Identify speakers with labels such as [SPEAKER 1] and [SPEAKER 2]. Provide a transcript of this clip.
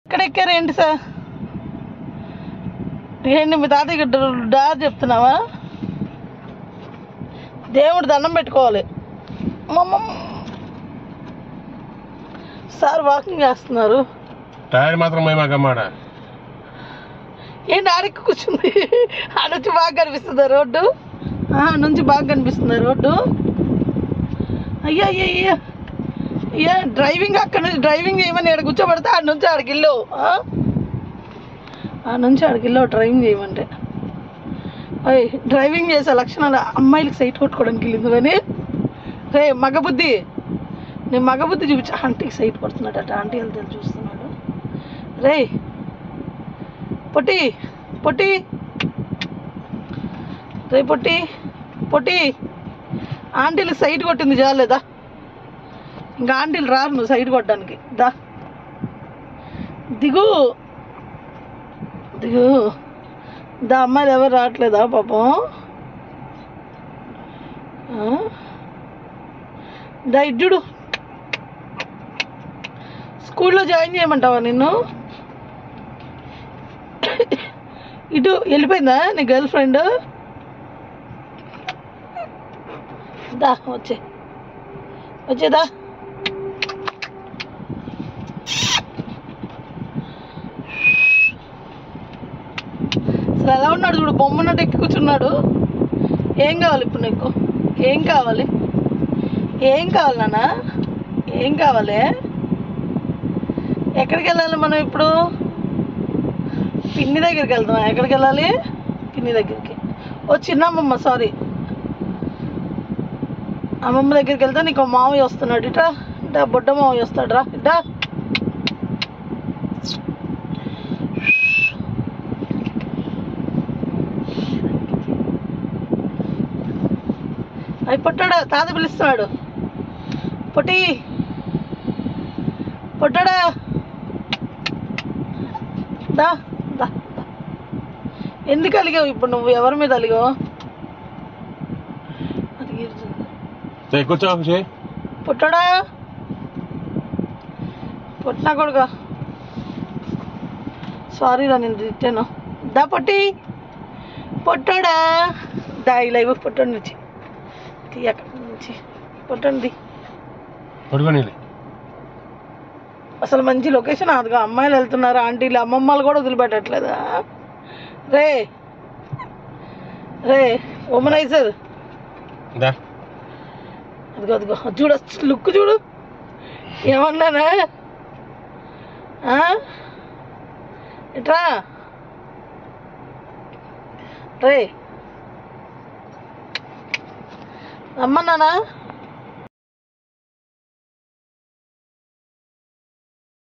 [SPEAKER 1] ఎక్కడెక్కారు ఏంటి సార్? ఏంటి మీ తాతయ్య దారి చెప్తున్నావా? దేవుడు దండం పెట్టుకోవాలి. సార్ వాకింగ్ చేస్తున్నారు. ఏంటి ఆడికి కూర్చుంది? ఆడొచ్చి బాగా కనిపిస్తుంది రోడ్డు. నుంచి బాగా కనిపిస్తుంది రోడ్డు. అయ్యా అయ్యా అయ్యా అయ్యా, డ్రైవింగ్ అక్కడ నుంచి డ్రైవింగ్ చేయమని ఆడ కూర్చోబెడితే ఆడ నుంచి ఆడికిల్లో డ్రైవింగ్ చేయమంటే అయ్యి డ్రైవింగ్ చేసే లక్షణాలు అమ్మాయిలకి సైట్ కొట్టుకోవడానికి వెళ్ళింది. కానీ రే మగబుద్ధి, నేను మగబుద్ధి చూపించి ఆంటీకి సైట్ కొడుతున్నాడు అట. ఆంటీ వెళ్తే చూస్తున్నాడు. రే పొట్టి పొట్టి, రే పొట్టి పొట్టి, ఆంటీలు సైట్ కొట్టింది చాలేదా? ఇంకా ఆంటీలు రారు నువ్వు సైట్ కొట్టడానికి. దా దిగు దిగు దా. అమ్మాయిలు ఎవరు రావట్లేదా పాపం? దా ఇడ్జుడు. స్కూల్లో జాయిన్ చేయమంటావా నిన్ను? ఇటు వెళ్ళిపోయిందా నీ గర్ల్ ఫ్రెండ్? దా వచ్చేదా. అసలు ఎలా ఉన్నాడు చూడు, బొమ్మన్నట్టు ఎక్కి కూర్చున్నాడు. ఏం కావాలి ఇప్పుడు నీకు? ఏం కావాలి? ఏం కావాలి నాన్న? ఏం కావాలి? ఎక్కడికి వెళ్ళాలి మనం ఇప్పుడు? పిన్ని దగ్గరికి వెళ్తున్నాం. ఎక్కడికి వెళ్ళాలి? పిన్ని దగ్గరికి. ఓ చిన్న అమ్మమ్మ, సారీ, అమ్మమ్మ దగ్గరికి వెళ్తే నీకు మామయ్య వస్తున్నాడు. ఇట్రా ఇటా, బొడ్డ మామయ్య వస్తాడు. రా ఇటా. అవి పొట్టాడా తాత పిలుస్తున్నాడు. పొట్టి పొట్టాడా, దా దా. ఎందుకు అలిగావు ఇప్పుడు నువ్వు? ఎవరి మీద అలిగావు? పుట్టాడా పుట్టినా కొడుగా, సారీ రా నేను తిట్టాను. దా పొట్టి పొట్టాడా, దా ఇలా ఇవ్వ. పొట్టండి నుంచి తీయక నుంచి పొట్టండి. అసలు మంచి లొకేషన్ అదిగా. అమ్మాయిలు వెళ్తున్నారు, ఆంటీలు అమ్మమ్మలు కూడా వదిలిపెట్టట్లేదా? రే రే ఉమనైజర్, అదిగో అదిగో చూడు, లుక్ చూడు. ఏమన్నానా? ఇట్రా రే, రమ్మన్నానా?